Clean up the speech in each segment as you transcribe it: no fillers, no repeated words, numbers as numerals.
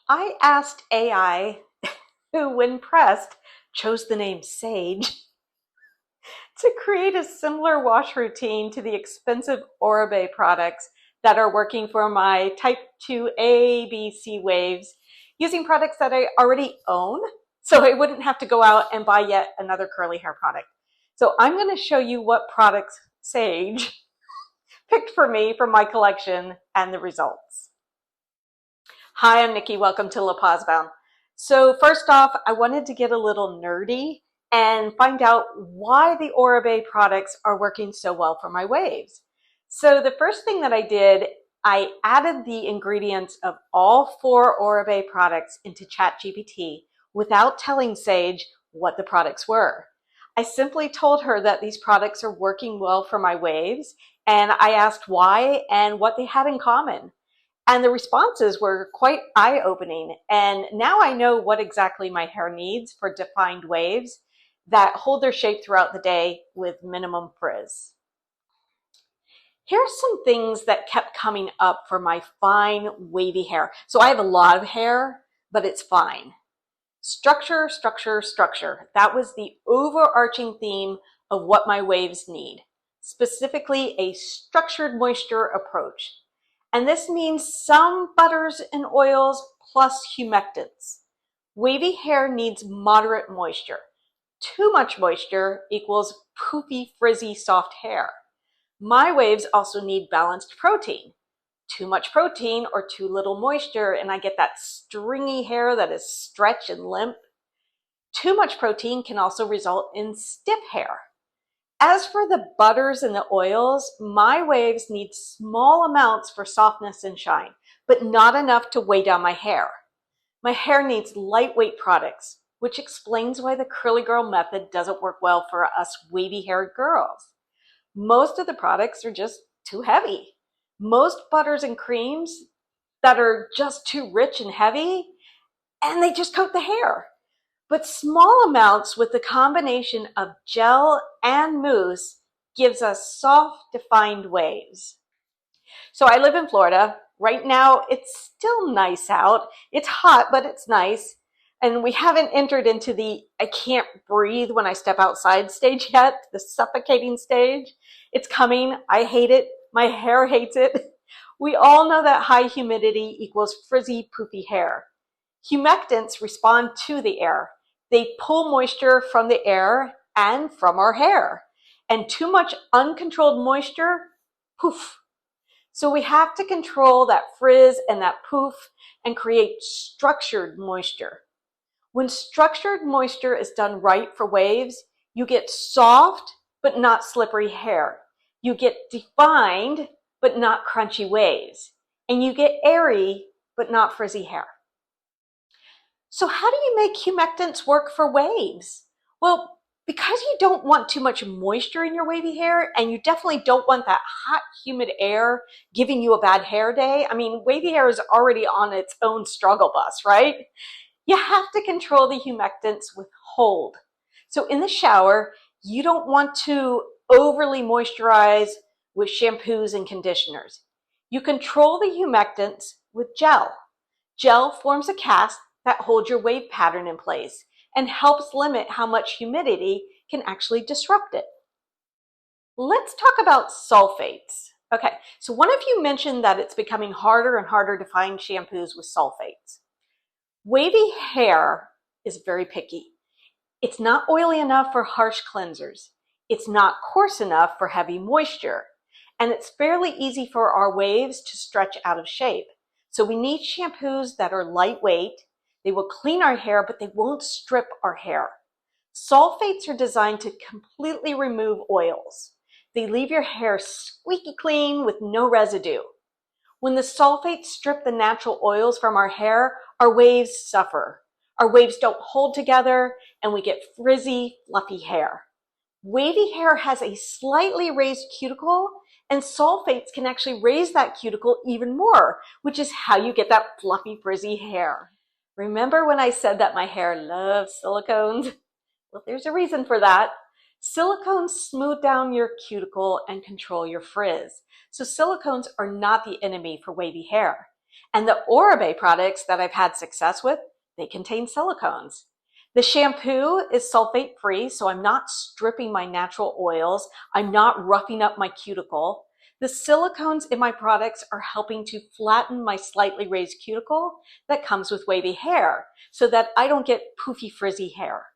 I asked AI, who, when pressed, chose the name Sage, to create a similar wash routine to the expensive Oribe products that are working for my type 2A, B, C waves, using products that I already own, so I wouldn't have to go out and buy yet another curly hair product. So I'm going to show you what products Sage picked for me from my collection and the results. Hi, I'm Nikki. Welcome to La Paz Bound. So first off, I wanted to get a little nerdy and find out why the Oribe products are working so well for my waves. So the first thing that I did, I added the ingredients of all 4 Oribe products into ChatGPT without telling Sage what the products were. I simply told her that these products are working well for my waves, and I asked why and what they had in common. And the responses were quite eye-opening. And now I know what exactly my hair needs for defined waves that hold their shape throughout the day with minimum frizz. Here's some things that kept coming up for my fine wavy hair. So I have a lot of hair, but it's fine. Structure, structure, structure. That was the overarching theme of what my waves need. Specifically, a structured moisture approach. And this means some butters and oils plus humectants. Wavy hair needs moderate moisture. Too much moisture equals poofy, frizzy, soft hair. My waves also need balanced protein. Too much protein or too little moisture, and I get that stringy hair that is stretched and limp. Too much protein can also result in stiff hair. As for the butters and the oils, my waves need small amounts for softness and shine, but not enough to weigh down my hair. My hair needs lightweight products, which explains why the curly girl method doesn't work well for us wavy-haired girls. Most of the products are just too heavy. Most butters and creams that are just too rich and heavy, and they just coat the hair. But small amounts with the combination of gel and mousse gives us soft, defined waves. So I live in Florida. Right now, it's still nice out. It's hot, but it's nice. And we haven't entered into the I can't breathe when I step outside stage yet, the suffocating stage. It's coming. I hate it. My hair hates it. We all know that high humidity equals frizzy, poofy hair. Humectants respond to the air. They pull moisture from the air and from our hair. And too much uncontrolled moisture, poof. So we have to control that frizz and that poof and create structured moisture. When structured moisture is done right for waves, you get soft but not slippery hair. You get defined but not crunchy waves. And you get airy but not frizzy hair. So how do you make humectants work for waves? Well, because you don't want too much moisture in your wavy hair, and you definitely don't want that hot, humid air giving you a bad hair day. I mean, wavy hair is already on its own struggle bus, right? You have to control the humectants with hold. So in the shower, you don't want to overly moisturize with shampoos and conditioners. You control the humectants with gel. Gel forms a cast that holds your wave pattern in place and helps limit how much humidity can actually disrupt it. Let's talk about sulfates. Okay, so one of you mentioned that it's becoming harder and harder to find shampoos with sulfates. Wavy hair is very picky. It's not oily enough for harsh cleansers. It's not coarse enough for heavy moisture. And it's fairly easy for our waves to stretch out of shape. So we need shampoos that are lightweight. They will clean our hair, but they won't strip our hair. Sulfates are designed to completely remove oils. They leave your hair squeaky clean with no residue. When the sulfates strip the natural oils from our hair, our waves suffer. Our waves don't hold together, and we get frizzy, fluffy hair. Wavy hair has a slightly raised cuticle, and sulfates can actually raise that cuticle even more, which is how you get that fluffy, frizzy hair. Remember when I said that my hair loves silicones? Well, there's a reason for that. Silicones smooth down your cuticle and control your frizz. So silicones are not the enemy for wavy hair. And the Oribe products that I've had success with, they contain silicones. The shampoo is sulfate free, so I'm not stripping my natural oils. I'm not roughing up my cuticle. The silicones in my products are helping to flatten my slightly raised cuticle that comes with wavy hair so that I don't get poofy, frizzy hair.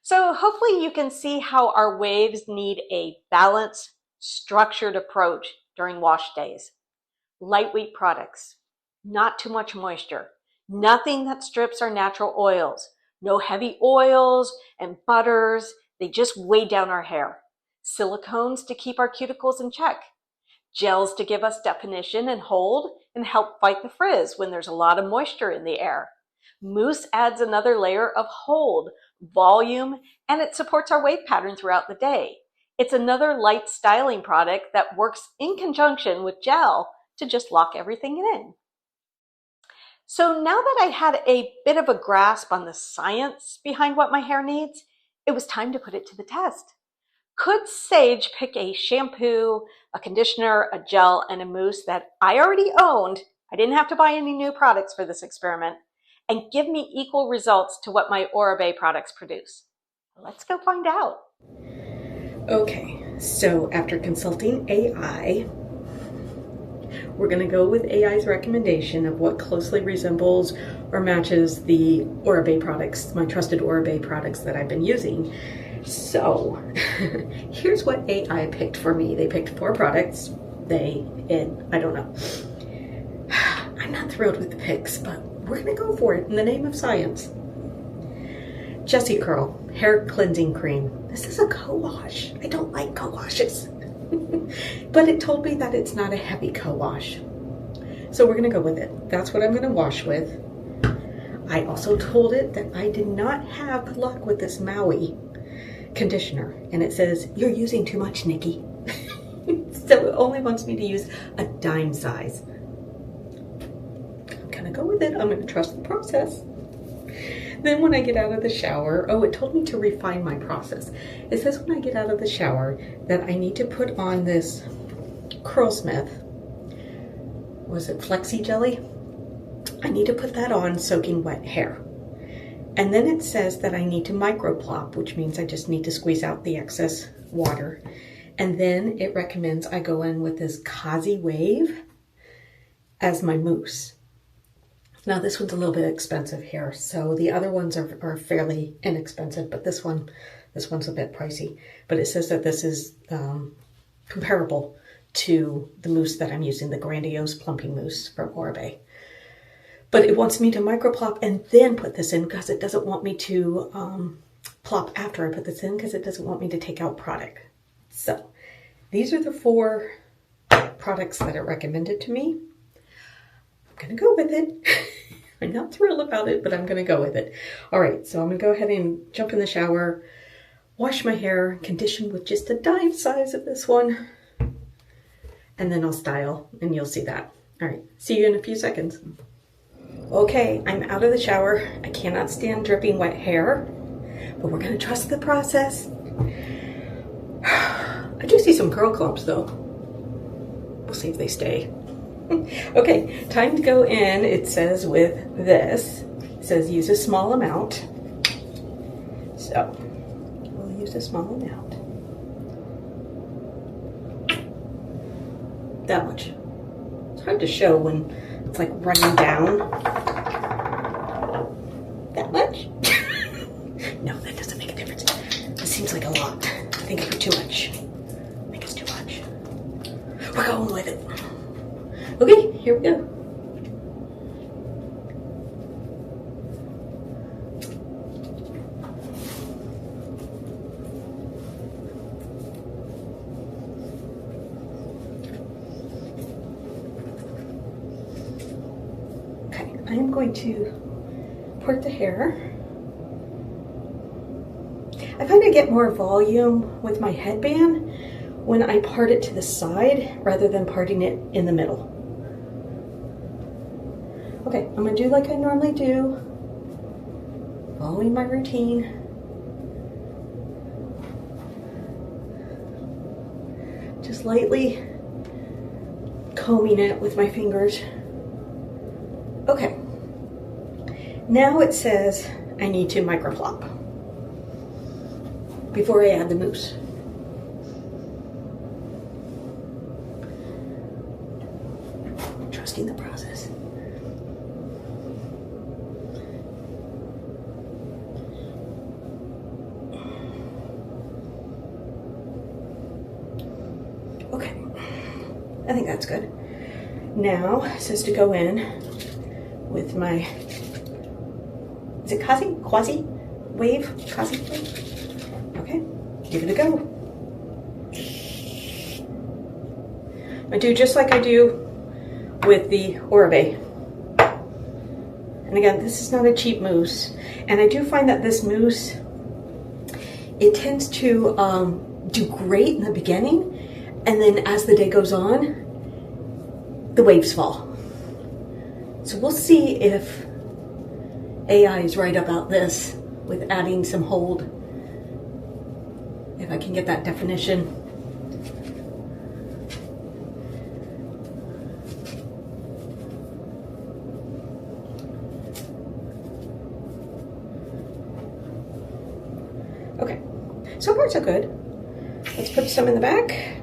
So hopefully you can see how our waves need a balanced, structured approach during wash days. Lightweight products, not too much moisture, nothing that strips our natural oils, no heavy oils and butters, they just weigh down our hair. Silicones to keep our cuticles in check. Gels to give us definition and hold and help fight the frizz when there's a lot of moisture in the air. Mousse adds another layer of hold, volume, and it supports our wave pattern throughout the day. It's another light styling product that works in conjunction with gel to just lock everything in. So now that I had a bit of a grasp on the science behind what my hair needs, it was time to put it to the test. Could Sage pick a shampoo, a conditioner, a gel, and a mousse that I already owned? I didn't have to buy any new products for this experiment, and give me equal results to what my Oribe products produce. Let's go find out. Okay, so after consulting AI, we're going to go with AI's recommendation of what closely resembles or matches the Oribe products, my trusted Oribe products that I've been using. So here's what AI picked for me. They picked 4 products. I don't know. I'm not thrilled with the picks, but we're going to go for it in the name of science. Jessie Curl Hair Cleansing Cream. This is a co-wash. I don't like co-washes. But it told me that it's not a heavy co-wash. So we're going to go with it. That's what I'm going to wash with. I also told it that I did not have luck with this Maui conditioner. And it says, you're using too much, Nikki. So it only wants me to use a dime size. I'm going to go with it. I'm going to trust the process. Then when I get out of the shower, it told me to refine my process. It says when I get out of the shower that I need to put on this Curlsmith, was it Flexi Jelly? I need to put that on soaking wet hair. And then it says that I need to microplop, which means I just need to squeeze out the excess water. And then it recommends I go in with this Kazi Wave as my mousse. Now this one's a little bit expensive here, so the other ones are fairly inexpensive, but this one's a bit pricey. But it says that this is comparable to the mousse that I'm using, the Grandiose Plumping Mousse from Oribe. But it wants me to microplop and then put this in because it doesn't want me to plop after I put this in because it doesn't want me to take out product. So these are the 4 products that it recommended to me. I'm going to go with it. I'm not thrilled about it, but I'm going to go with it. All right, so I'm going to go ahead and jump in the shower, wash my hair, condition with just a dime size of this one, and then I'll style, and you'll see that. All right, see you in a few seconds. Okay, I'm out of the shower. I cannot stand dripping wet hair, but we're going to trust the process. I do see some curl clumps, though. We'll see if they stay. Okay, time to go in. It says with this, it says use a small amount. So we'll use a small amount. That much. It's hard to show when it's like running down. That much? No, that doesn't make a difference. It seems like a lot. I think I put too much. I think it's too much. We're going with it. Okay, here we go. Okay, I am going to part the hair. I find I get more volume with my headband when I part it to the side rather than parting it in the middle. Okay, I'm going to do like I normally do, following my routine. Just lightly combing it with my fingers. Okay, now it says I need to microflop before I add the mousse. Trusting the process. Okay, I think that's good. Now it says to go in with my, is it Quasi? Wave? Quasi Wave? Okay, give it a go. I do just like I do with the Oribe. And again, this is not a cheap mousse. And I do find that this mousse, it tends to do great in the beginning. And then as the day goes on, the waves fall. So we'll see if AI is right about this with adding some hold. If I can get that definition. Okay, so far so good. Let's put some in the back.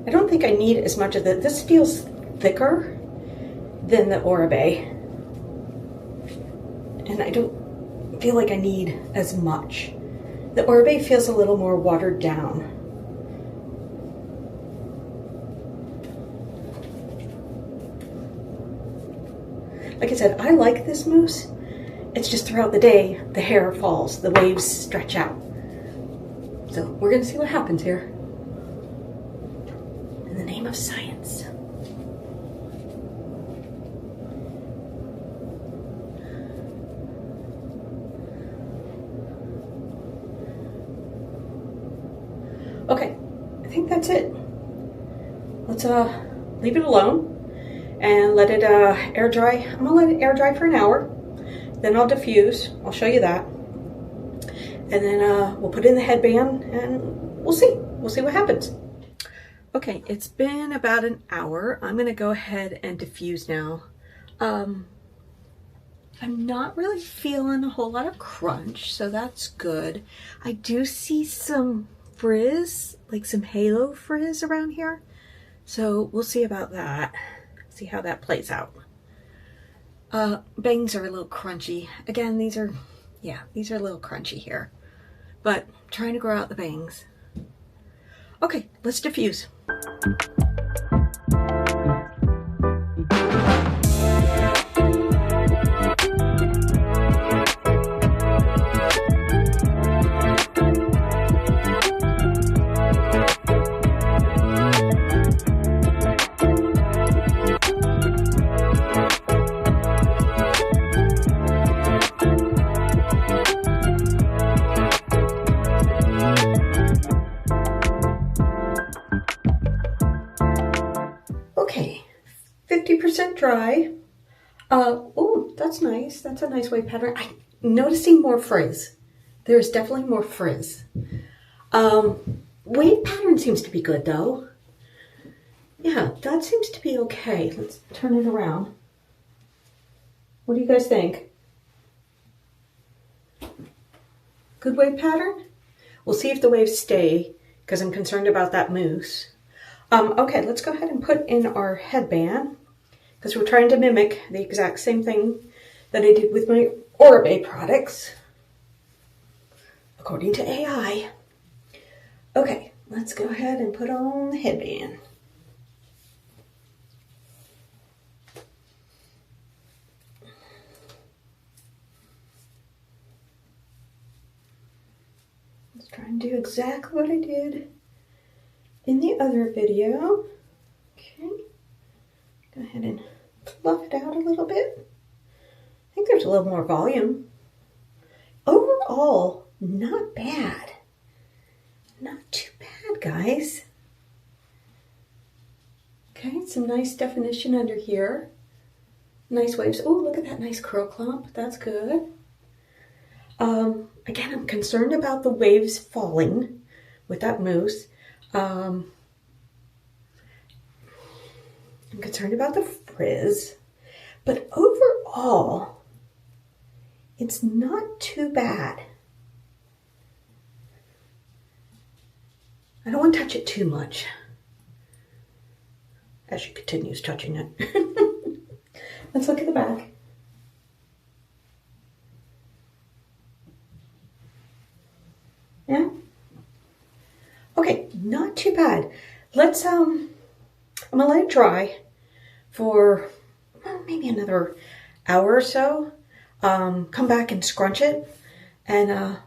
I don't think I need as much of it. This feels thicker than the Oribe. And I don't feel like I need as much. The Oribe feels a little more watered down. Like I said, I like this mousse. It's just throughout the day, the hair falls, the waves stretch out. So we're gonna see what happens here. In the name of science. Okay, I think that's it. Let's leave it alone and let it air dry. I'm gonna let it air dry for an hour. Then I'll diffuse. I'll show you that. And then we'll put in the headband and we'll see. We'll see what happens. Okay, it's been about an hour. I'm gonna go ahead and diffuse now. I'm not really feeling a whole lot of crunch, so that's good. I do see some frizz, like some halo frizz around here. So we'll see about that. See how that plays out. Bangs are a little crunchy. Again, these are a little crunchy here. But I'm trying to grow out the bangs. Okay, let's diffuse. Okay, 50% dry. Oh, that's nice. That's a nice wave pattern. I'm noticing more frizz. There's definitely more frizz. Wave pattern seems to be good though. Yeah, that seems to be okay. Let's turn it around. What do you guys think? Good wave pattern? We'll see if the waves stay because I'm concerned about that mousse. Okay, let's go ahead and put in our headband because we're trying to mimic the exact same thing that I did with my Oribe products, according to AI. Okay, let's go ahead and put on the headband. Let's try and do exactly what I did in the other video. Okay, go ahead and fluff it out a little bit. I think there's a little more volume. Overall, not bad. Not too bad, guys. Okay, some nice definition under here. Nice waves. Oh, look at that nice curl clump. That's good. Again, I'm concerned about the waves falling with that mousse. I'm concerned about the frizz, But overall, it's not too bad. I don't want to touch it too much as she continues touching it. Let's look at the back. Yeah. Okay, not too bad. Let's I'm gonna let it dry for maybe another hour or so. Come back and scrunch it, and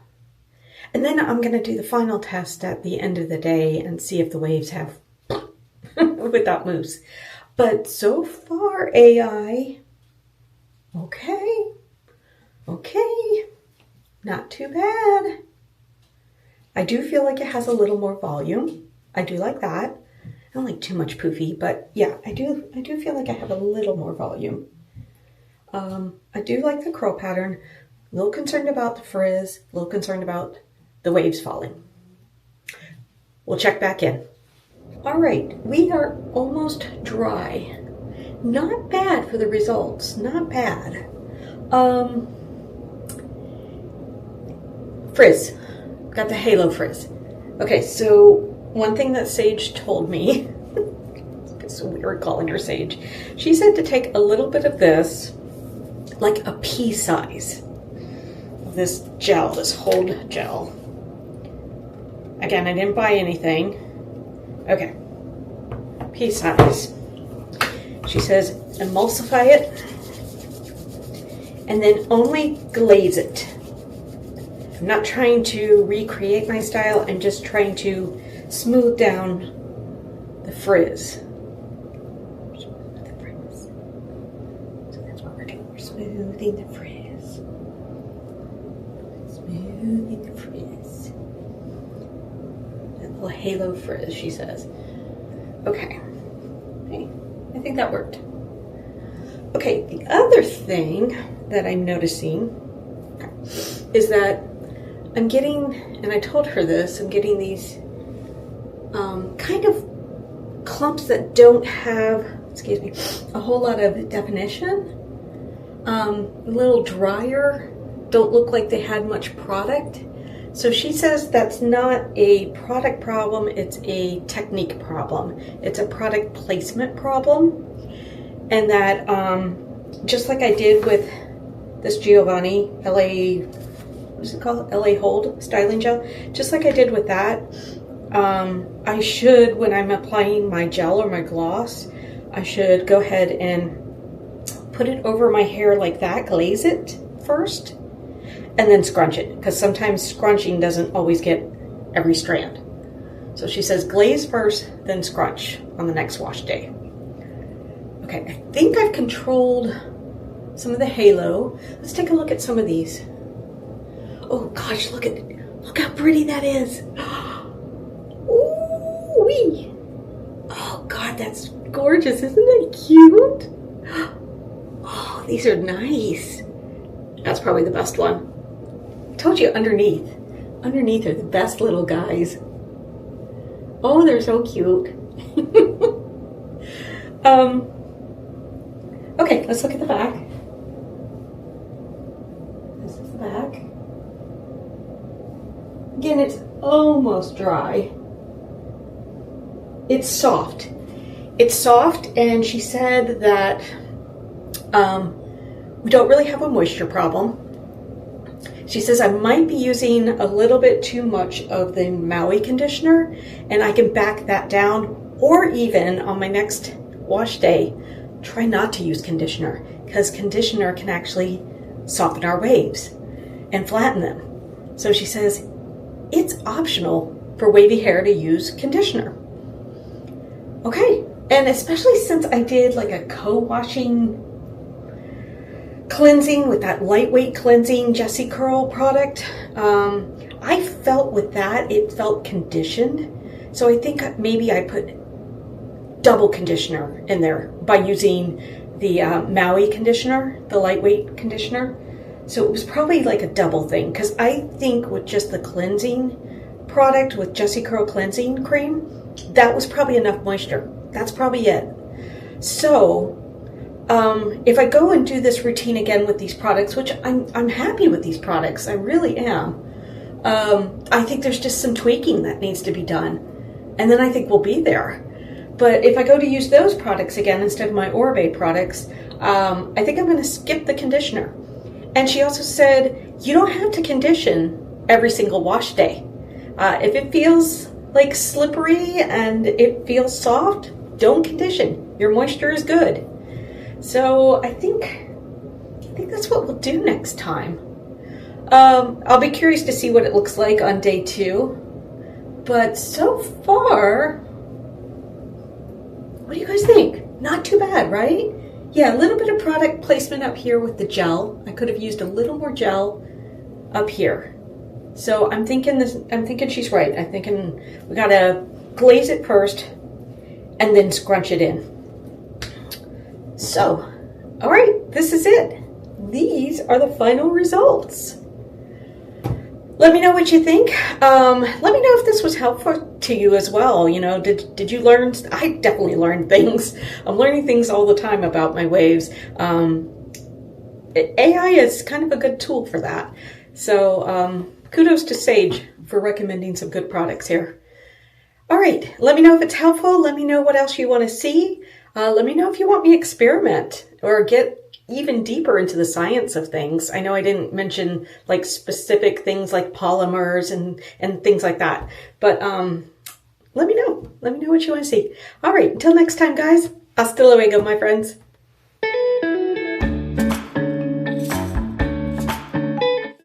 then I'm gonna do the final test at the end of the day and see if the waves have without mousse. But so far, AI, okay, not too bad. I do feel like it has a little more volume. I do like that. I don't like too much poofy, but yeah, I do feel like I have a little more volume. I do like the curl pattern. A little concerned about the frizz, a little concerned about the waves falling. We'll check back in. All right, we are almost dry. Not bad for the results, not bad. Frizz. Got the halo frizz. Okay, so one thing that Sage told me, it's so weird calling her Sage. She said to take a little bit of this, like a pea size, of this gel, this hold gel. Again, I didn't buy anything. Okay, pea size. She says emulsify it and then only glaze it. I'm not trying to recreate my style, I'm just trying to smooth down the frizz. So that's what we're doing. We're smoothing the frizz. Smoothing the frizz. That little halo frizz, she says. Okay. Hey, I think that worked. Okay, the other thing that I'm noticing is that I'm getting, and I told her this, I'm getting these kind of clumps that don't have, excuse me, a whole lot of definition. A little drier, don't look like they had much product. So she says that's not a product problem, it's a technique problem. It's a product placement problem. And that just like I did with this Giovanni LA, what is it called? LA Hold styling gel. Just like I did with that, I should, when I'm applying my gel or my gloss, I should go ahead and put it over my hair like that, glaze it first, and then scrunch it, because sometimes scrunching doesn't always get every strand. So she says glaze first, then scrunch on the next wash day. Okay, I think I've controlled some of the halo. Let's take a look at some of these. Oh gosh, look how pretty that is. Ooh-wee. Oh God, that's gorgeous. Isn't that cute? Oh, these are nice. That's probably the best one. I told you underneath are the best little guys. Oh, they're so cute. Okay, let's look at the back. This is the back. Again, it's almost dry. It's soft. It's soft, and she said that we don't really have a moisture problem. She says I might be using a little bit too much of the Maui conditioner, and I can back that down, or even on my next wash day, try not to use conditioner, because conditioner can actually soften our waves and flatten them. So she says it's optional for wavy hair to use conditioner. Okay, and especially since I did like a co-washing cleansing with that lightweight cleansing Jessie Curl product, I felt with that, it felt conditioned. So I think maybe I put double conditioner in there by using the Maui conditioner, the lightweight conditioner. So it was probably like a double thing, because I think with just the cleansing product, with Jessie Curl cleansing cream, that was probably enough moisture. That's probably it. So if I go and do this routine again with these products, which I'm happy with these products, I really am. I think there's just some tweaking that needs to be done, and then I think we'll be there. But if I go to use those products again instead of my Oribe products, I think I'm going to skip the conditioner. And she also said, you don't have to condition every single wash day. If it feels like slippery and it feels soft, don't condition. Your moisture is good. So I think that's what we'll do next time. I'll be curious to see what it looks like on day 2. But so far, what do you guys think? Not too bad, right? Yeah, a little bit of product placement up here with the gel. I could have used a little more gel up here. So I'm thinking she's right. I'm thinking we gotta glaze it first and then scrunch it in. So, all right, this is it. These are the final results. Let me know what you think. Let me know if this was helpful to you as well. You know, did you learn? I definitely learned things. I'm learning things all the time about my waves. AI is kind of a good tool for that. So kudos to Sage for recommending some good products here. All right, let me know if it's helpful. Let me know what else you want to see. Let me know if you want me to experiment or get even deeper into the science of things. I know I didn't mention like specific things like polymers and things like that, but let me know. Let me know what you want to see. All right, until next time, guys. Hasta luego, my friends.